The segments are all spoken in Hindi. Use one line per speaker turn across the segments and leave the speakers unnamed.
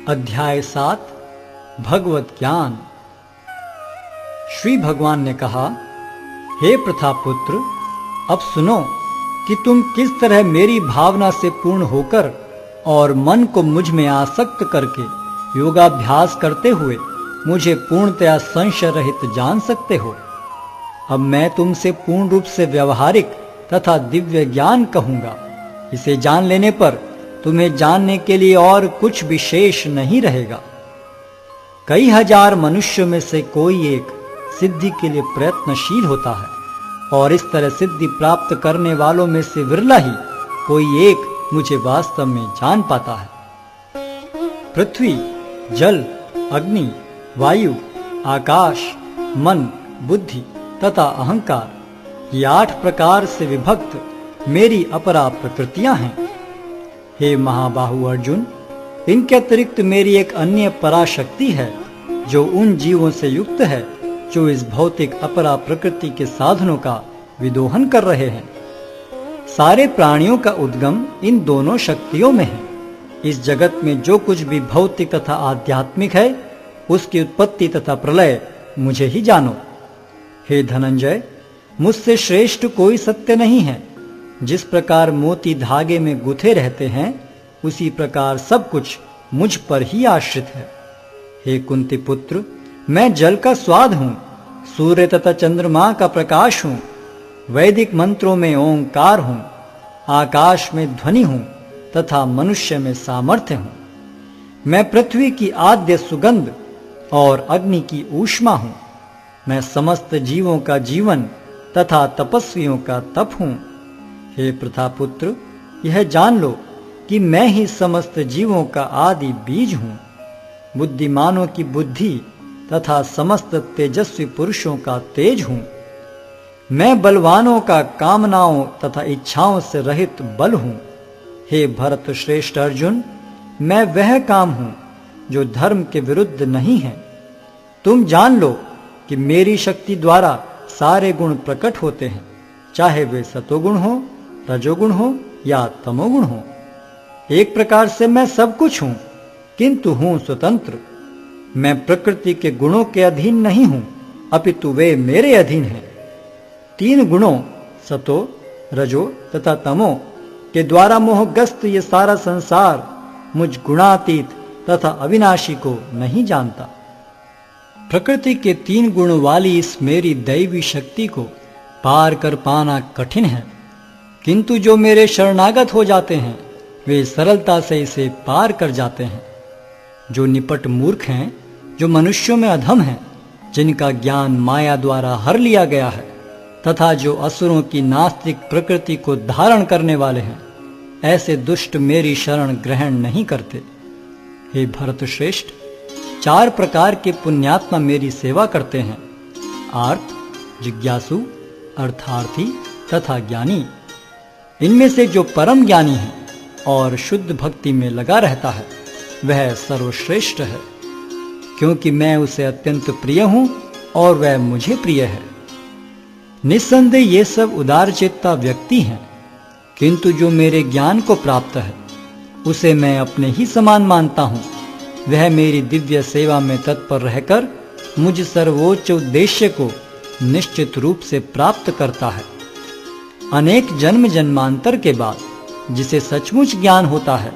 अध्याय 7 भगवत ज्ञान। श्री भगवान ने कहा, हे प्रथापुत्र, अब सुनो कि तुम किस तरह मेरी भावना से पूर्ण होकर और मन को मुझ में आसक्त करके योगाभ्यास करते हुए मुझे पूर्णतया संशय रहित जान सकते हो। अब मैं तुमसे पूर्ण रूप से व्यवहारिक तथा दिव्य ज्ञान कहूंगा। इसे जान लेने पर तुम्हें जानने के लिए और कुछ विशेष नहीं रहेगा। कई हजार मनुष्यों में से कोई एक सिद्धि के लिए प्रयत्नशील होता है और इस तरह सिद्धि प्राप्त करने वालों में से विरला ही कोई एक मुझे वास्तव में जान पाता है। पृथ्वी, जल, अग्नि, वायु, आकाश, मन, बुद्धि तथा अहंकार, ये 8 प्रकार से विभक्त मेरी अपरा प्रकृतियां हैं। हे महाबाहु अर्जुन, इनके अतिरिक्त मेरी एक अन्य पराशक्ति है जो उन जीवों से युक्त है जो इस भौतिक अपरा प्रकृति के साधनों का विदोहन कर रहे हैं। सारे प्राणियों का उद्गम इन दोनों शक्तियों में है। इस जगत में जो कुछ भी भौतिक तथा आध्यात्मिक है उसकी उत्पत्ति तथा प्रलय मुझे ही जानो। हे धनंजय, मुझसे श्रेष्ठ कोई सत्य नहीं है। जिस प्रकार मोती धागे में गुथे रहते हैं उसी प्रकार सब कुछ मुझ पर ही आश्रित है। हे कुंती पुत्र, मैं जल का स्वाद हूं, सूर्य तथा चंद्रमा का प्रकाश हूं, वैदिक मंत्रों में ओंकार हूं, आकाश में ध्वनि हूं तथा मनुष्य में सामर्थ्य हूं। मैं पृथ्वी की आद्य सुगंध और अग्नि की ऊष्मा हूं। मैं समस्त जीवों का जीवन तथा तपस्वियों का तप हूं। हे प्रथापुत्र, यह जान लो कि मैं ही समस्त जीवों का आदि बीज हूं। बुद्धिमानों की बुद्धि तथा समस्त तेजस्वी पुरुषों का तेज हूं। मैं बलवानों का कामनाओं तथा इच्छाओं से रहित बल हूं। हे भरत श्रेष्ठ अर्जुन, मैं वह काम हूं जो धर्म के विरुद्ध नहीं है। तुम जान लो कि मेरी शक्ति द्वारा सारे गुण प्रकट होते हैं, चाहे वे सतोगुण हो, रजोगुण हो या तमोगुण हो। एक प्रकार से मैं सब कुछ हूं, किंतु हूं स्वतंत्र। मैं प्रकृति के गुणों के अधीन नहीं हूं, अपितु वे मेरे अधीन हैं। 3 गुणों सतो, रजो तथा तमो के द्वारा मोहग्रस्त ये सारा संसार मुझ गुणातीत तथा अविनाशी को नहीं जानता। प्रकृति के 3 गुण वाली इस मेरी दैवी शक्ति को पार कर पाना कठिन है, किंतु जो मेरे शरणागत हो जाते हैं वे सरलता से इसे पार कर जाते हैं। जो निपट मूर्ख हैं, जो मनुष्यों में अधम हैं, जिनका ज्ञान माया द्वारा हर लिया गया है तथा जो असुरों की नास्तिक प्रकृति को धारण करने वाले हैं, ऐसे दुष्ट मेरी शरण ग्रहण नहीं करते। हे भरत श्रेष्ठ, 4 प्रकार के पुण्यात्मा मेरी सेवा करते हैं: आर्त, जिज्ञासु, अर्थार्थी तथा ज्ञानी। इनमें से जो परम ज्ञानी है और शुद्ध भक्ति में लगा रहता है वह सर्वश्रेष्ठ है, क्योंकि मैं उसे अत्यंत प्रिय हूं और वह मुझे प्रिय है। निस्संदेह ये सब उदारचित्ता व्यक्ति हैं, किंतु जो मेरे ज्ञान को प्राप्त है उसे मैं अपने ही समान मानता हूं। वह मेरी दिव्य सेवा में तत्पर रहकर मुझ सर्वोच्च उद्देश्य को निश्चित रूप से प्राप्त करता है। अनेक जन्म जन्मांतर के बाद जिसे सचमुच ज्ञान होता है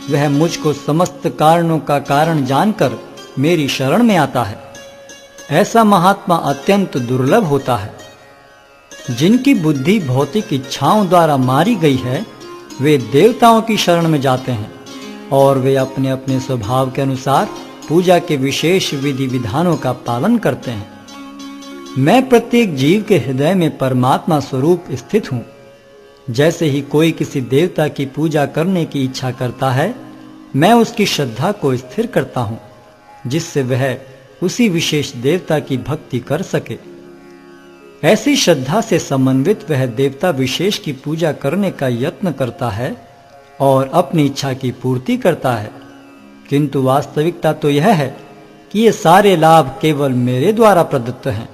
वह मुझको समस्त कारणों का कारण जानकर मेरी शरण में आता है। ऐसा महात्मा अत्यंत दुर्लभ होता है। जिनकी बुद्धि भौतिक इच्छाओं द्वारा मारी गई है वे देवताओं की शरण में जाते हैं और वे अपने अपने स्वभाव के अनुसार पूजा के विशेष विधि विधानों का पालन करते हैं। मैं प्रत्येक जीव के हृदय में परमात्मा स्वरूप स्थित हूं। जैसे ही कोई किसी देवता की पूजा करने की इच्छा करता है, मैं उसकी श्रद्धा को स्थिर करता हूं, जिससे वह उसी विशेष देवता की भक्ति कर सके। ऐसी श्रद्धा से समन्वित वह देवता विशेष की पूजा करने का यत्न करता है और अपनी इच्छा की पूर्ति करता है, किंतु वास्तविकता तो यह है कि ये सारे लाभ केवल मेरे द्वारा प्रदत्त हैं।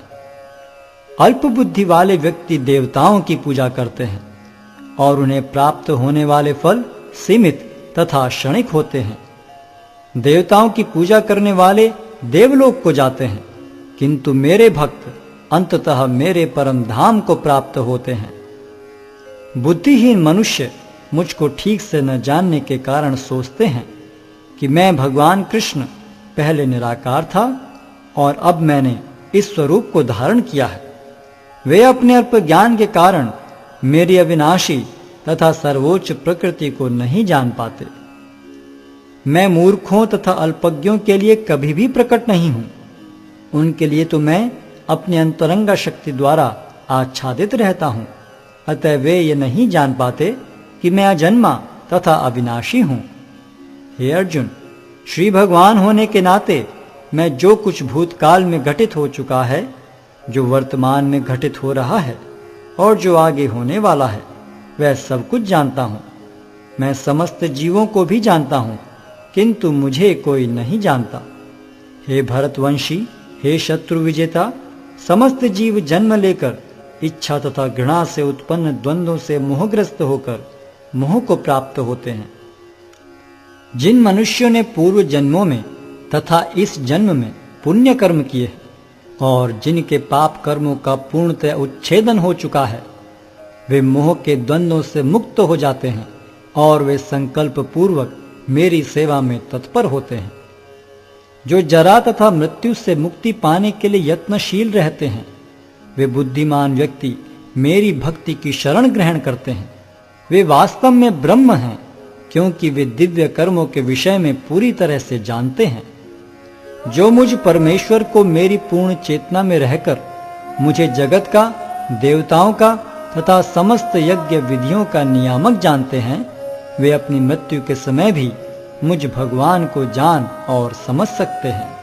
अल्प बुद्धि वाले व्यक्ति देवताओं की पूजा करते हैं और उन्हें प्राप्त होने वाले फल सीमित तथा क्षणिक होते हैं। देवताओं की पूजा करने वाले देवलोक को जाते हैं, किंतु मेरे भक्त अंततः मेरे परम धाम को प्राप्त होते हैं। बुद्धिहीन मनुष्य मुझको ठीक से न जानने के कारण सोचते हैं कि मैं भगवान कृष्ण पहले निराकार था और अब मैंने इस स्वरूप को धारण किया है। वे अपने अल्प ज्ञान के कारण मेरी अविनाशी तथा सर्वोच्च प्रकृति को नहीं जान पाते। मैं मूर्खों तथा अल्पज्ञों के लिए कभी भी प्रकट नहीं हूं। उनके लिए तो मैं अपनी अंतरंगा शक्ति द्वारा आच्छादित रहता हूं। अतः वे ये नहीं जान पाते कि मैं अजन्मा तथा अविनाशी हूं। हे अर्जुन, श्री भगवान होने के नाते मैं जो कुछ भूतकाल में घटित हो चुका है, जो वर्तमान में घटित हो रहा है और जो आगे होने वाला है, वह सब कुछ जानता हूं। मैं समस्त जीवों को भी जानता हूं, किंतु मुझे कोई नहीं जानता। हे भरतवंशी, हे शत्रु विजेता, समस्त जीव जन्म लेकर इच्छा तथा घृणा से उत्पन्न द्वंद्वों से मोहग्रस्त होकर मोह को प्राप्त होते हैं। जिन मनुष्यों ने पूर्व जन्मों में तथा इस जन्म में पुण्य कर्म किए हैं और जिनके पाप कर्मों का पूर्णतः उच्छेदन हो चुका है, वे मोह के द्वंद्वों से मुक्त हो जाते हैं और वे संकल्प पूर्वक मेरी सेवा में तत्पर होते हैं। जो जरा तथा मृत्यु से मुक्ति पाने के लिए यत्नशील रहते हैं, वे बुद्धिमान व्यक्ति मेरी भक्ति की शरण ग्रहण करते हैं। वे वास्तव में ब्रह्म हैं, क्योंकि वे दिव्य कर्मों के विषय में पूरी तरह से जानते हैं। जो मुझ परमेश्वर को मेरी पूर्ण चेतना में रहकर मुझे जगत का, देवताओं का तथा समस्त यज्ञ विधियों का नियामक जानते हैं, वे अपनी मृत्यु के समय भी मुझ भगवान को जान और समझ सकते हैं।